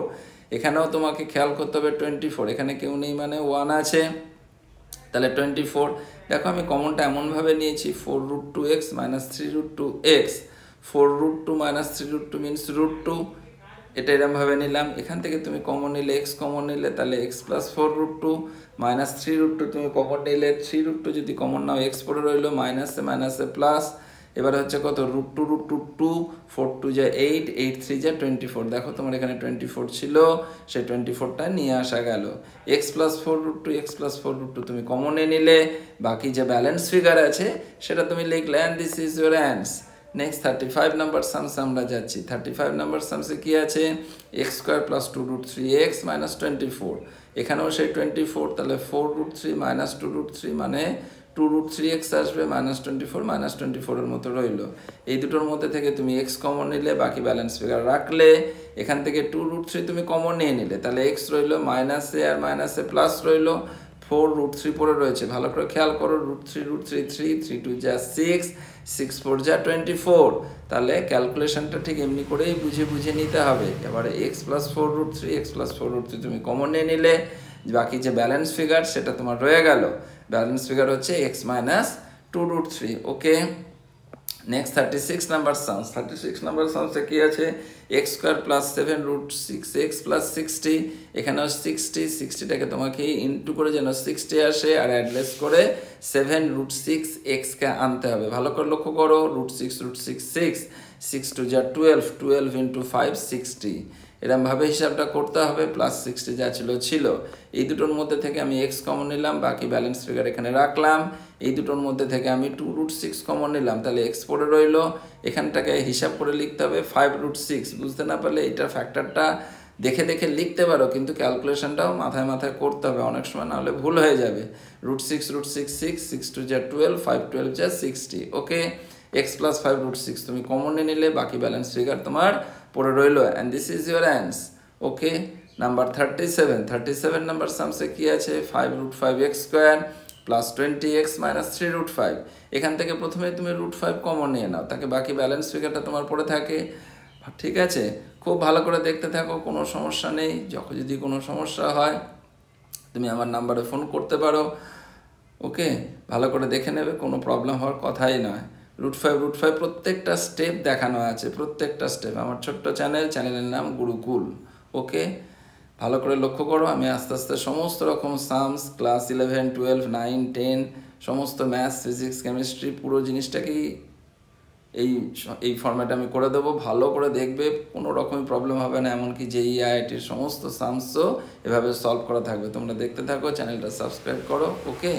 এখানেও তোমাকে খেয়াল করতে হবে 24, এখানে কেউ নেই মানে 1 আছে, তাহলে 24। দেখো আমি কমনটা এমনভাবে নিয়েছি, 4√2x - 3√2x, 4√2 - 3√2 মিনস √2, এটা এরমভাবে নিলাম। এখান থেকে তুমি কমন নিলে, x কমন নিলে, তাহলে x + 4√2 - 3√2 তুমি কমন নিলে, 3√2 যদি কমন নাও x পড়ে রইলো, মাইনাসে মাইনাসে প্লাস, এবার হচ্ছে কত, √2, 4 2 যা 8, 8 3 যা 24। দেখো তোমার এখানে 24 ছিল, সেই 24টা নিয়ে আসা গেল। x + 4√2, x + 4√2 তুমি কমন নিলে, বাকি যে ব্যালেন্স ফিগার আছে সেটা তুমি লিখলে, and this is your answer. Next 35 number সামসে আমরা যাচ্ছি। 35 নাম্বার সামসে কি আছে, x² + 2√3x - 24। এখানেও সেই 24, তাহলে 4√3 - 2√3 মানে 2√3x আসবে, -24 -24-এর মতো রইলো। এই দুটোর মধ্যে থেকে তুমি x কমন নিলে, বাকি ব্যালেন্স ফিগার রাখলে, এখান থেকে 2√3 তুমি কমন নিয়ে নিলে, তাহলে x রইলো, মাইনাসে আর মাইনাসে প্লাস রইলো, 4√3 পড়ে রয়েছে, ভালো করে খেয়াল করো, √3 3, 3 2 যা 6, 6 4 যা 24। তাহলে ক্যালকুলেশনটা ঠিক এমনি করেই বুঝে নিতে হবে। এবারে x + 4√3, x + 4√3 তুমি কমন নিয়ে নিলে, বাকি যে ব্যালেন্স ফিগার সেটা তোমার রয়ে গেল, ব্যালেন্স ফিগার হচ্ছে x - 2√3। ওকে, নেক্সট 36 নাম্বার সামস। 36 নাম্বার সামসে কি আছে, x² + 7√6x + 60। এখানেও 60টাকে তোমাকে ইন্টু করে যেন 60 আসে, আর অ্যাডলেস করে 7√6x-কে আনতে হবে। ভালো করে লক্ষ্য করো, √6 6, 6 2 যা 12, 12 × 5 60, এরমভাবে হিসাবটা করতে হবে। +60 যা ছিল, এই দুটোর মধ্যে থেকে আমি x কমন নিলাম, বাকি ব্যালেন্স ফিগার এখানে রাখলাম। এই দুটোর মধ্যে থেকে আমি 2√6 কমন নিলাম, তাহলে x পড়ে রইলো। এখানটাকে হিসাব করে লিখতে হবে 5√6। বুঝতে না পারলে এইটার ফ্যাক্টরটা দেখে লিখতে পারো, কিন্তু ক্যালকুলেশনটাও মাথায় করতে হবে, অনেক সময় নাহলে ভুল হয়ে যাবে। √6 6, 6 2 যা 12, 5 12 যা 60। ওকে, x + 5√6 তুমি কমন নিয়ে নিলে, বাকি ব্যালেন্স ফিগার তোমার পড়ে রইলো, and this is your answer. Okay, number 37 number সামসে কি আছে, 5√5x² + 20x - 3√5। এখান থেকে প্রথমে তুমি √5 কমন নিয়ে নাও, তাকে বাকি ব্যালেন্স ফিগারটা তোমার পড়ে থাকে। ঠিক আছে, খুব ভালো করে দেখতে থাকো, কোনো সমস্যা নেই। যখন যদি কোনো সমস্যা হয় তুমি আমার নাম্বারে ফোন করতে পারো। ওকে, ভালো করে দেখে নেবে, কোনো প্রবলেম হওয়ার কথাই নয়। √5 প্রত্যেকটা স্টেপ দেখানো আছে, প্রত্যেকটা স্টেপ। আমার ছোট্ট চ্যানেলের নাম গুরুকুল। ওকে, ভালো করে লক্ষ্য করো, আমি আস্তে আস্তে সমস্ত রকম সামস, ক্লাস 11 12 9 10 সমস্ত ম্যাথস ফিজিক্স কেমিস্ট্রি পুরো জিনিসটাকেই এই ফর্ম্যাটে আমি করে দেবো। ভালো করে দেখবে, কোনো রকমই প্রবলেম হবে না, এমনকি JEE IITর সমস্ত সামসও এভাবে সলভ করা থাকবে। তোমরা দেখতে থাকো, চ্যানেলটা সাবস্ক্রাইব করো। ওকে,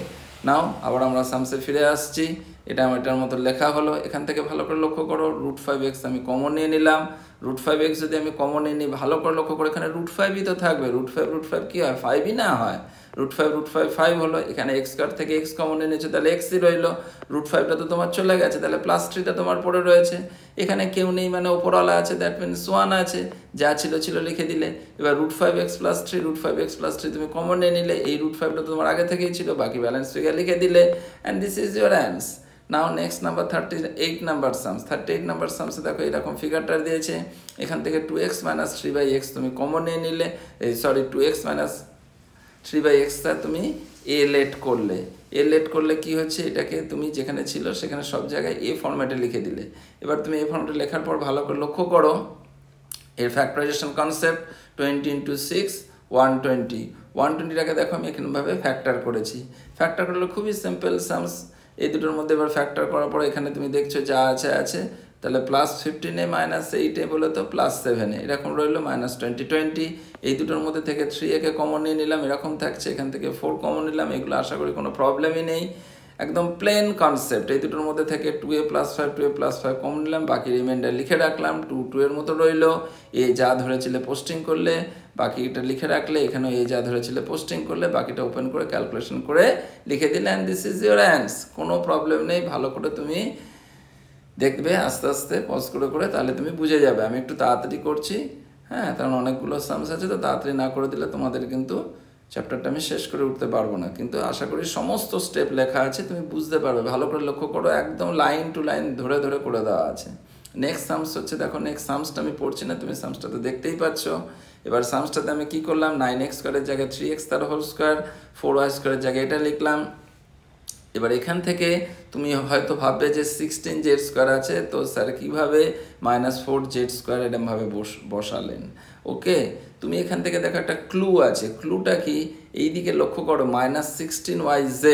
নাও আবার আমরা সামসে ফিরে আসছি। এটার মতো লেখা হলো। এখান থেকে ভালো করে লক্ষ্য করো, √5x আমি কমন নিয়ে নিলাম। √5x যদি আমি কমন নিয়ে নিই, ভালো করে লক্ষ্য করো, এখানে √5ই তো থাকবে। √5 কি হয়, 5ই না হয়। √5 5 হলো, এখানে x² থেকে x কমন নিয়ে নিয়েছে, তাহলে x ই রইলো। √5টা তো তোমার চলে গেছে, তাহলে +3টা তোমার পড়ে রয়েছে। এখানে কেউ নেই মানে ওপরওয়ালা আছে, দ্যাট মিনস 1 আছে, যা ছিল লিখে দিলে। এবার √5x + 3, √5x + 3 তুমি কমন নিয়ে নিলে, এই √5টা তোমার আগে থেকেই ছিল, বাকি ব্যালেন্স ফিগার লিখে দিলে, and this is your answer. Now next number 38 number sums. 38 number সামসে দেখো এরকম ফিগারটা দিয়েছে। এখান থেকে 2x - 3/x তুমি কমন নিয়ে নিলে, 2x - 3/x তুমি এ লেট করলে কি হচ্ছে, এটাকে তুমি যেখানে ছিল সেখানে সব জায়গায় এ ফরম্যাটে লিখে দিলে। এবার তুমি এ ফরম্যাটে লেখার পর ভালো করে লক্ষ্য করো এর ফ্যাক্টরাইজেশন কনসেপ্ট 20 × 6 120। 120টাকে দেখো আমি এখানেভাবে ফ্যাক্টর করেছি। ফ্যাক্টর করলে খুবই সিম্পল সামস। এই দুটোর মধ্যে এবার ফ্যাক্টর করার পরে এখানে তুমি দেখছো যা আছে, তাহলে +15 -8 বলে তো +7 এরকম রইলো, -20 এই দুটোর মধ্যে থেকে 3 কমন নিয়ে নিলাম, এরকম থাকছে। এখান থেকে 4 কমন নিলাম, এগুলো আশা করি কোনো প্রবলেমই নেই, একদম প্লেন কনসেপ্ট। এই দুটোর মধ্যে থেকে 2a + 5 কমন নিলাম, বাকি রিমাইন্ডার লিখে রাখলাম। 2 এর মতো রইলো, এ যা ধরেছিলে পোস্টিং করলে, বাকিটা লিখে রাখলে, এখানেও এ যা ধরেছিলে পোস্টিং করলে, বাকিটা ওপেন করে ক্যালকুলেশন করে লিখে দিলে, and this is your answer. কোনো প্রবলেম নেই, ভালো করে তুমি দেখবে আস্তে আস্তে পজ করে, তাহলে তুমি বুঝে যাবে। আমি একটু তাড়াতাড়ি করছি, হ্যাঁ, কারণ অনেকগুলো সামস আছে, তো তাড়াতাড়ি না করে দিলে তোমাদের কিন্তু চ্যাপ্টারটা আমি শেষ করে উঠতে পারবো না। কিন্তু আশা করি সমস্ত স্টেপ লেখা আছে, তুমি বুঝতে পারবে। ভালো করে লক্ষ্য করো, একদম লাইন টু লাইন ধরে করে দেওয়া আছে। নেক্সট সামস হচ্ছে, দেখো নেক্সট সামসটা আমি পড়ছি না, তুমি সামসটা তো দেখতেই পাচ্ছ। এবার সামসটাতে আমি কি করলাম, 9x² জায়গায় 3x তার হোল স্কোয়ার, 4y² জায়গায় এটা লিখলাম। এবার এখান থেকে তুমি হয়তো ভাববে যে 16z² আছে, তো স্যার কীভাবে -4z² এরমভাবে বসালেন। ওকে, তুমি এখান থেকে দেখো একটা ক্লু আছে। ক্লুটা কি, এই দিকে লক্ষ্য করো, -16yz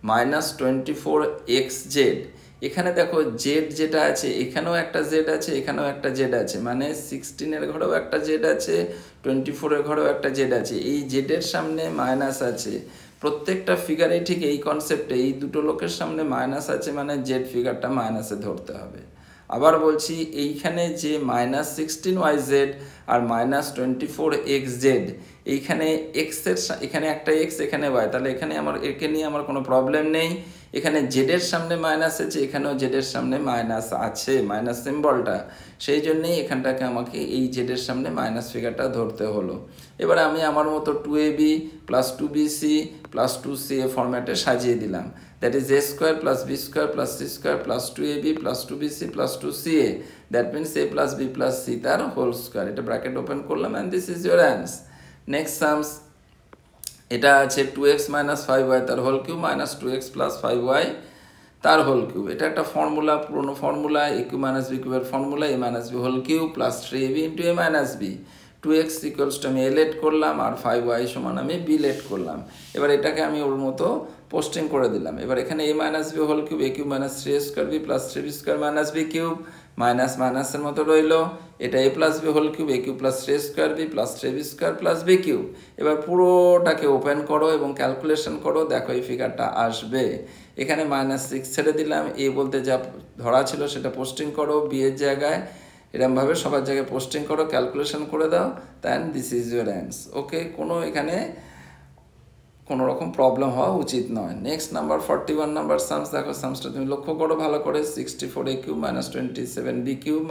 -24xz। এখানে দেখো জেড যেটা আছে, এখানেও একটা জেড আছে, এখানেও একটা জেড আছে, মানে 16 ঘরেও একটা জেড আছে, 24 ঘরেও একটা জেড আছে। এই জেডের সামনে মাইনাস আছে প্রত্যেকটা ফিগারে। ঠিক এই কনসেপ্টে এই দুটো লোকের সামনে মাইনাস আছে, মানে জেড ফিগারটা মাইনাসে ধরতে হবে। আবার বলছি, এইখানে যে -16yz আর -24xz, এইখানে এক্সের এখানে একটা এক্স, এখানে ওয়াই, তাহলে এখানে একে নিয়ে আমার কোনো প্রবলেম নেই। এখানে জেডের সামনে মাইনাস আছে, এখানেও জেডের সামনে মাইনাস আছে, মাইনাস সিম্বলটা, সেই জন্যেই এখানটাকে আমাকে এই জেডের সামনে মাইনাস ফিগারটা ধরতে হলো। এবার আমি আমার মতো 2ab + 2bc + 2ca ফরম্যাটে সাজিয়ে দিলাম। That is a² + b² + c² + 2ab + 2bc + 2ca, that means a + b + c তার হোল স্কোয়ার। এটা ব্র্যাকেট ওপেন করলাম, and this is your answer. Next sums, এটা আছে 2x - 5y তার হোল কিউব -2x + 5y তার হোল কিউব। এটা একটা ফর্মুলা, পুরোনো ফর্মুলা, a কিউব - b কিউবের formula, a - b whole cube + 3ab × a - b। 2x = আমি a লেট করলাম, আর 5y = আমি b লেট করলাম। এবার এটাকে আমি ওর মতো পোস্টিং করে দিলাম। এবার এখানে a - b whole cube, a cube - 3a² b + 3b² - b cube, minus মাইনাসের মতো রইলো। এটা a + b whole cube, a cube + 3a² b + 3b² + b cube. এবার পুরোটাকে ওপেন করো এবং ক্যালকুলেশন করো, দেখো এই ফিগারটা আসবে। এখানে -6 ছেড়ে দিলাম, a বলতে যা ধরা ছিল সেটা পোস্টিং করো, b এর জায়গায় এরমভাবে সবার জায়গায় পোস্টিং করো, ক্যালকুলেশন করে দাও, দেন দিস ইজ ইউর অ্যান্সার। ওকে, কোনো এখানে কোনো রকম প্রবলেম হওয়া উচিত নয়। নেক্সট নাম্বার 41 নাম্বার সামস, দেখো সামসটা তুমি লক্ষ্য করো ভালো করে। 64a³ - 27b³ -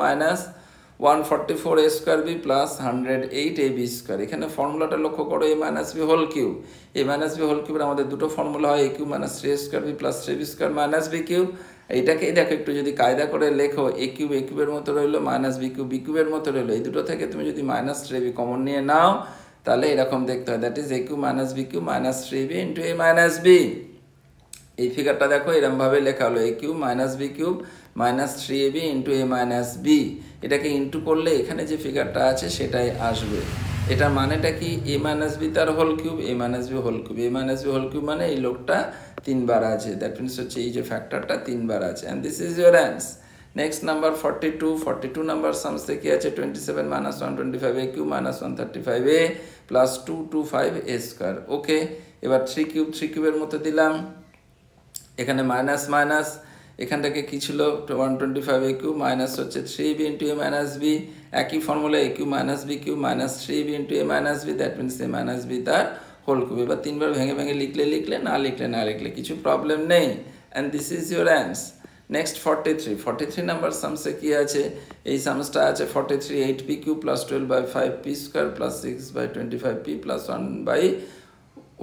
144a² b + 108ab²। এখানে ফর্মুলাটা লক্ষ্য করো, a - b whole cube. a - b whole কিউবের আমাদের দুটো ফর্মুলা হয়, a cube - 3a² b + 3b² - b cube. এইটাকেই দেখো একটু যদি কায়দা করে লেখো, a কিউবের মতো রইলো, - b কিউবের মতো রইলো। এই দুটো থেকে তুমি যদি -3ab কমন নিয়ে নাও, তাহলে এরকম দেখতে হয়, that is a cube - b cube - 3b × a - b। এই ফিগারটা দেখো এরমভাবে লেখা হলো, a cube - b cube - 3ab × a - b। এটাকে ইন্টু করলে এখানে যে ফিগারটা আছে সেটাই আসবে। এটার মানেটা কি, a - b তার whole cube, a - b whole cube, a - b whole cube মানে এই লোকটা 3 বার আছে, দ্যাট মিনস হচ্ছে এই যে ফ্যাক্টরটা 3 বার আছে, and this is your answer. Next number 42 number সামসে কি আছে, 27 - 125a³ - 135a + 225a²। ওকে, এবার 3 কিউবের মতো দিলাম, এখানে মাইনাস মাইনাস, এখানটাকে কি ছিল 125a³ মাইনাস হচ্ছে 3b × a - b, একই formula a³ - b³ - 3b × a - b, that means a - b তার হোল কিউব। এবার 3 বার ভেঙে লিখলে, না লিখলে কিছু প্রবলেম নেই, and this is your answer. Next 43 number সামসে কি আছে, এই সামসটা আছে 43 8p³ + 12/5p² + 6/25p +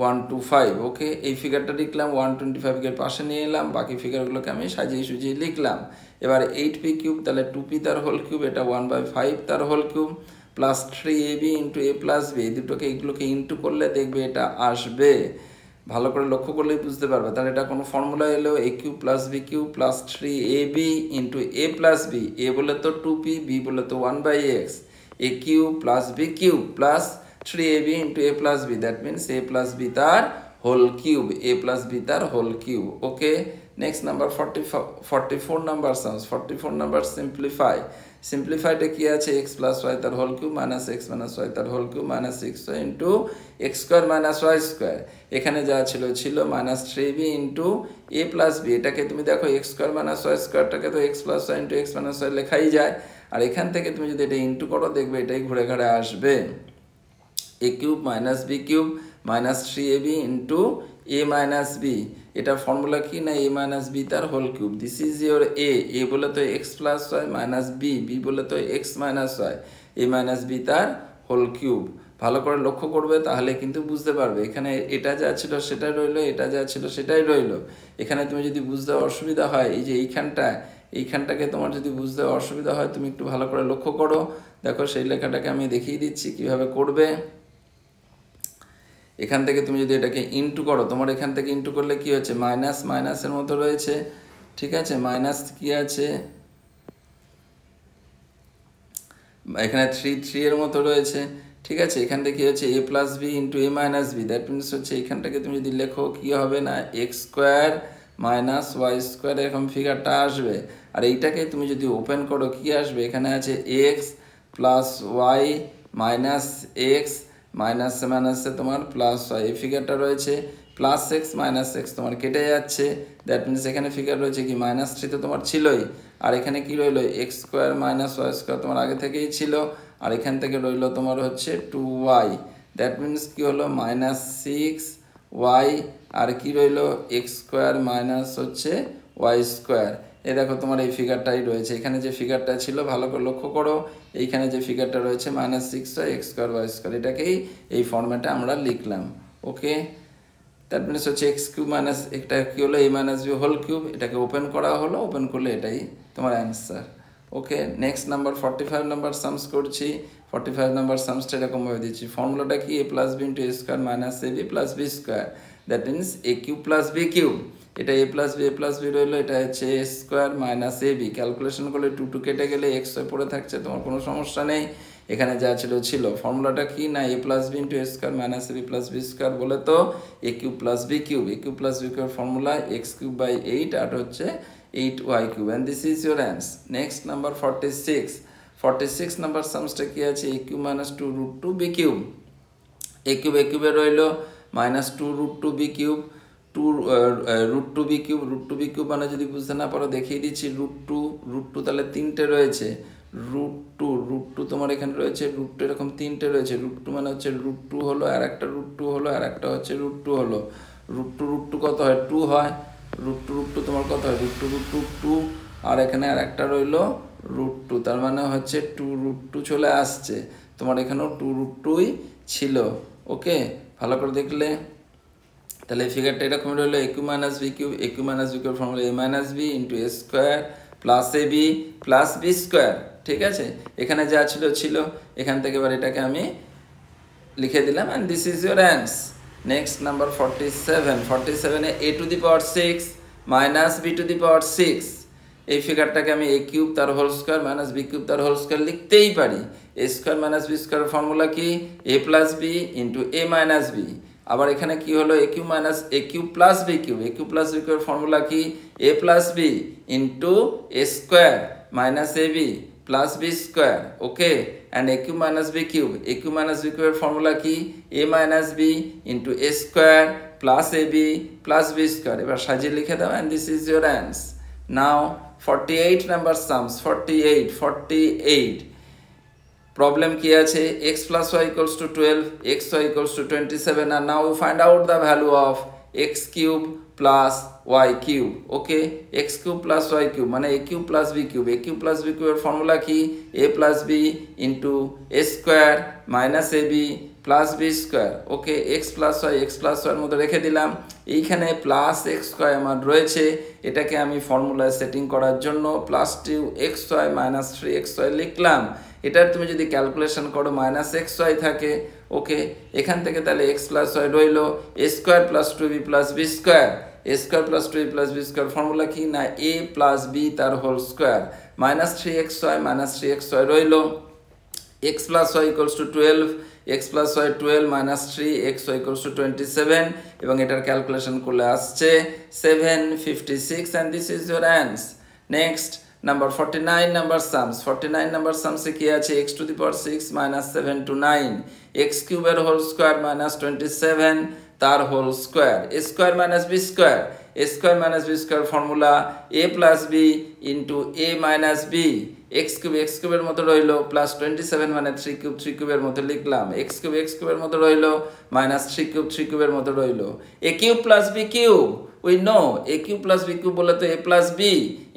1/125। ওকে, এই ফিগারটা লিখলাম, 125কে পাশে নিয়ে এলাম, বাকি ফিগারগুলোকে আমি সাজিয়ে লিখলাম। এবার 8p³ তাহলে 2p তার হোল কিউব, এটা 1/5 তার whole cube + 3ab × a + b। এই দুটোকে এইগুলোকে ইন্টু করলে দেখবে এটা আসবে, ভালো করে লক্ষ্য করলেই বুঝতে পারবে। তাহলে এটা কোনো ফর্মুলা এলো a cube plus b cube plus 3ab into a plus b, a বলে তো 2p, b বলে তো 1/x, a cube plus b cube plus 3ab into a plus b, that means a plus b তার whole cube, a plus b তার whole cube. Okay, next number 44 number sums. 44 number simplify. সিম্পলিফাইটা কি আছে, এক্স প্লাস ওয়াই তার whole cube minus x minus y তার whole cube minus 6y into x square minus y square. এখানে যা ছিল minus 3b into a plus B. এটাকে তুমি দেখো এক্স স্কোয়ার মাইনাস ওয়াই স্কোয়ারটাকে তো x plus y into x minus y লেখাই যায়, আর এখান থেকে তুমি যদি এটা ইন্টু করো দেখবে এটাই ঘুরে ঘুরে আসবে, a cube minus b cube minus 3ab into a minus b. এটা ফর্মুলা কি না, এ মাইনাস বি তার whole cube. This is your a বলে তো x plus y minus b, b বলে তো x minus y, a minus b তার হোল কিউব। ভালো করে লক্ষ্য করবে তাহলে কিন্তু বুঝতে পারবে। এখানে এটা যা ছিল সেটাই রইলো, এটা যা ছিল সেটাই রইলো। এখানে তুমি যদি বুঝতে অসুবিধা হয়, এই যে এইখানটাকে তোমার যদি বুঝতে অসুবিধা হয় তুমি একটু ভালো করে লক্ষ্য করো। দেখো সেই লেখাটাকে আমি দেখিয়ে দিচ্ছি কিভাবে করবে। এখান থেকে তুমি যদি এটাকে ইন্টু করো, তোমার এখান থেকে ইন্টু করলে কি হচ্ছে, মাইনাস মাইনাসের মতো রয়েছে, ঠিক আছে, মাইনাস কি আছে এখানে 3 এর মতো রয়েছে, ঠিক আছে। এখান থেকে কি হচ্ছে a plus b into a minus b, that means হচ্ছে এখানটাকে তুমি যদি লেখো কি হবে না, x square minus y square এরকম ফিগারটা আসবে। আর এইটাকে তুমি যদি ওপেন করো কি আসবে, এখানে আছে x plus y minus x minus মাইনাসে তোমার প্লাস ওয়াই, এই ফিগারটা রয়েছে, প্লাস এক্স মাইনাস এক্স তোমার কেটে যাচ্ছে, দ্যাট মিনস এখানে ফিগার রয়েছে কি মাইনাস 3 তো তোমার ছিলই, আর এখানে কি রইলো x square minus y square তোমার আগে থেকেই ছিল, আর এখান থেকে রইলো তোমার হচ্ছে 2y, দ্যাট মিনস কি হলো মাইনাস 6y, আর কি রইলো এক্স স্কোয়ার মাইনাস হচ্ছে ওয়াই স্কোয়ার। এই দেখো তোমার এই ফিগারটাই রয়েছে, এখানে যে ফিগারটা ছিল ভালো করে লক্ষ্য করো, এইখানে যে ফিগারটা রয়েছে minus 6y x square y square, এটাকেই এই ফর্ম্যাটে আমরা লিখলাম। ওকে, দ্যাট মিনস হচ্ছে এক্স কিউব মাইনাস এটা কি হলো a minus b whole cube, এটাকে ওপেন করা হলো, ওপেন করলে এটাই তোমার answer. Okay, next number 45 number sums করছি। 45 নাম্বার সামসটা এরকমভাবে দিচ্ছি, ফর্মুলাটা কি, a plus b into a square minus a b plus b square, that means a cube plus b cube, এটা এ প্লাস বি রইলো, এটা হচ্ছে এ square minus a B, calculation করলে 2 কেটে গেলে এক্স পড়ে থাকছে, তোমার কোনো সমস্যা নেই। এখানে যা ছিল ফর্মুলাটা কি না, a plus b into a square minus a b plus b square বলে তো a cube plus b cube, a cube plus b cube formula x cube by 8 আর হচ্ছে 8y cube, and this is your answer. Next number 46 number সামসটা কি আছে, a cube minus 2 root 2 b cube, a কিউবে রইলো minus 2 root 2 b cube, root two b cube মানে যদি বুঝতে না পারো দেখিয়ে দিচ্ছি, রুট টু তাহলে 3টে রয়েছে, রুট টু তোমার এখানে রয়েছে, রুট টু এরকম 3টে রয়েছে, রুট টু মানে হচ্ছে রুট 2 হলো, আর একটা রুট 2 হলো, আর একটা হচ্ছে রুট 2 হলো, রুট টু কত হয় 2 হয়, রুট টু তোমার কত হয় রুট টু, আর এখানে আর একটা রইলো রুট 2, তার মানে হচ্ছে 2 রুট 2 চলে আসছে, তোমার এখানেও 2 রুট 2ই ছিল। ওকে, ভালো করে দেখলে তাহলে এই ফিগারটা এরকম রইলো, a cube minus b cube formula a minus b into a square plus a b plus b square, ঠিক আছে। এখানে যা ছিল এখান থেকে এবার এটাকে আমি লিখে দিলাম, and this is your answer. Next number 47 a to the power 6 minus b to the power 6, এই ফিগারটাকে আমি এ কিউব তার whole square minus b cube তার হোল স্কোয়ার লিখতেই পারি। A square minus b square formula কি, a plus b into a minus b, আবার এখানে কি হলো a cube plus b cube formula কি, a plus b into a square minus a b plus b square. Okay, and a cube minus b কিউবের ফর্মুলা কি, a minus b into a square plus a b plus b square. এবার সাজিয়ে লিখে দাও, and this is your answer. Now 48 number sums, 48 problem কি আছে, x plus y equals to 12, xy equals to 27, and now we find out the value of x cube plus y cube. Okay, x cube plus y cube মানে a cube plus b cube, এর ফর্মুলা কি, a plus b into a square minus ab plus b square. Okay, x plus y এর মধ্যে রেখে দিলাম, এইখানে প্লাস এক্স স্কোয়ার আমার রয়েছে, এটাকে আমি ফর্মুলায় সেটিং করার জন্য প্লাস 2xy মাইনাস 3xy লিখলাম। এটার তুমি যদি ক্যালকুলেশন করো মাইনাস এক্স ওয়াই থাকে, ওকে, এখান থেকে তাহলে এক্স প্লাস ওয়াই রইল a square plus two b plus b square, a square plus two b plus b square formula কি না এ প্লাস বি তার whole square, minus three x y রইল x plus y equals to 12, x plus y 12 minus 3 x y equals to 27 এবং এটার ক্যালকুলেশন করলে আসছে 756 and this is your answer. Next number 49 number sums এ কি আছে x to the power 6 minus 7 to 9 x cube এর হোল স্কয়ার minus 27 তার whole square, a square minus b square, a square minus b square formula a plus b into a minus b, x কিউবের মতো রইল প্লাস 27 মানে 3 কিউবের মতো লিখলাম, x কিউবের মতো রইল মাইনাস 3 কিউবের মতো রইল, a cube plus b cube we know a cube plus b cube বলে তো a plus b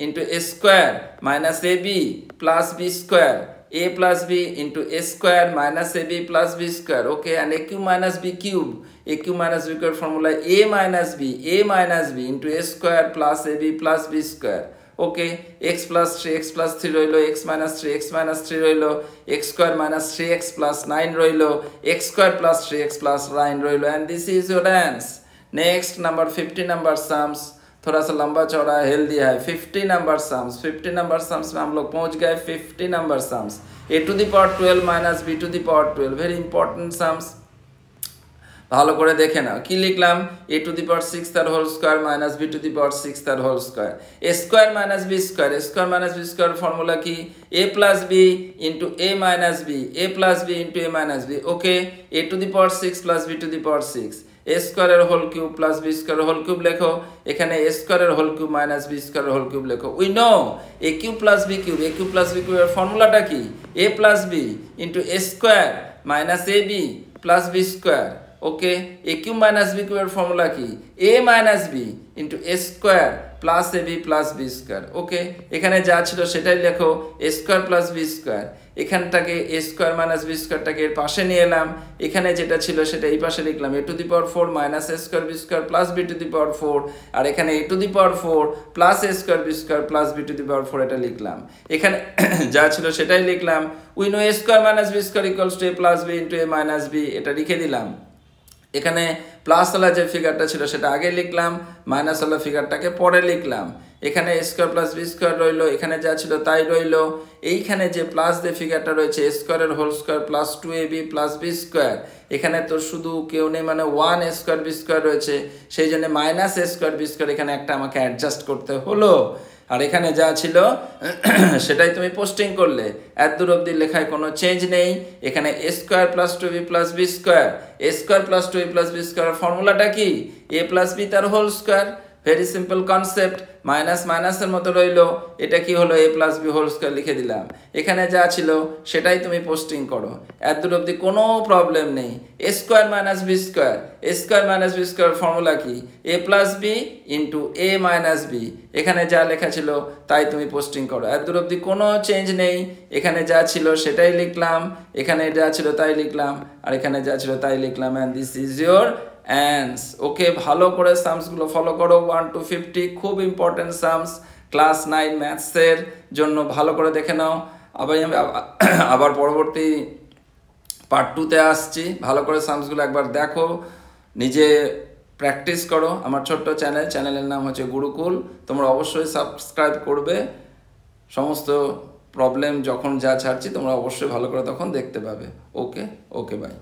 into a square minus ab plus b square, a plus b into a square minus ab plus b square, okay, and a cube minus b cube formula a minus b into a square plus ab plus b square, okay, x plus 3 রইল x minus 3 রইল x square minus 3x plus 9 রইল x square plus 3x plus 9 रइलो and this is your answer. Next number 50 number sums थोड़ा सा लंबा चौड़ा हेल्दी है. 50 number sums में हम लोग पहुंच गए 50 number sums. a to the power 12 minus b to the power 12 very important sums. ভালো করে দেখে নাও কি লিখলাম a to the power 6 তার whole square minus b to the power 6 তার whole square, a square minus b square formula কি a plus b into a minus b into a minus b, okay, a to the power 6 plus b to the power 6, a square এর whole cube plus b square whole cube লেখো, এখানে a square এর whole cube minus b square whole cube লেখো. We know a cube plus b cube এর ফর্মুলাটা কি a plus b into a square minus ab plus b square, okay, a cube minus b cube এর ফর্মুলা কি a minus b into a square plus ab plus b square, okay, এখানে যা ছিল সেটাই লেখো a square plus b square, এখানটাকে a square minus b squareটাকে এর পাশে নিয়ে এলাম, এখানে যেটা ছিল সেটা এই পাশে লিখলাম a to the power 4 minus a square b square plus b to the power 4, আর এখানে a to the power 4 plus a square b square plus b to the power 4 এটা লিখলাম, এখানে যা ছিল সেটাই লিখলাম. we know a square minus b square equals to a plus b into a minus b, এটা লিখে দিলাম. এখানে প্লাস ওয়ালা যে ফিগারটা ছিল সেটা আগে লিখলাম, মাইনাস ওয়ালা ফিগারটাকে পরে লিখলাম, এখানে a square plus b square রইলো, এখানে যা ছিল তাই রইলো, এইখানে যে প্লাস যে ফিগারটা রয়েছে a স্কয়ারের whole square plus 2ab plus b square, এখানে তো শুধু কেউ নেই মানে 1 a স্কয়ার b স্কয়ার রয়েছে, সেই জন্য minus a square b square এখানে একটা আমাকে অ্যাডজাস্ট করতে হলো, আর এখানে যা ছিল সেটাই তুমি পোস্টিং করলে, এত দূর অবধি লেখায় কোনো চেঞ্জ নেই. এখানে a square plus 2b plus b square, a square plus 2b plus b square ফর্মুলাটা কি a প্লাস b তার whole square, very simple concept, minus মাইনাসের মতো রইলো, এটা কি হলো a plus b whole square লিখে দিলাম, এখানে যা ছিল সেটাই তুমি পোস্টিং করো, এত দূর অবধি কোনো প্রবলেম নেই. a square minus b square formula কি a plus b into a minus b, এখানে যা লেখা ছিল তাই তুমি পোস্টিং করো, এত দূর অবধি কোনো চেঞ্জ নেই, এখানে যা ছিল সেটাই লিখলাম, এখানে যা ছিল তাই লিখলাম, আর এখানে যা ছিল তাই লিখলাম, and this is your অ্যান্স. ওকে, ভালো করে সামসগুলো ফলো করো 1 to 50 খুব ইম্পর্টেন্ট সামস ক্লাস 9 ম্যাথসের জন্য, ভালো করে দেখে নাও. আবার পরবর্তী পার্ট 2তে আসছি, ভালো করে সামসগুলো একবার দেখো, নিজে প্র্যাকটিস করো. আমার ছোট্ট চ্যানেলের নাম হচ্ছে গুরুকুল, তোমরা অবশ্যই সাবস্ক্রাইব করবে, সমস্ত প্রবলেম যখন যা ছাড়ছি তোমরা অবশ্যই ভালো করে তখন দেখতে পাবে. Okay bye.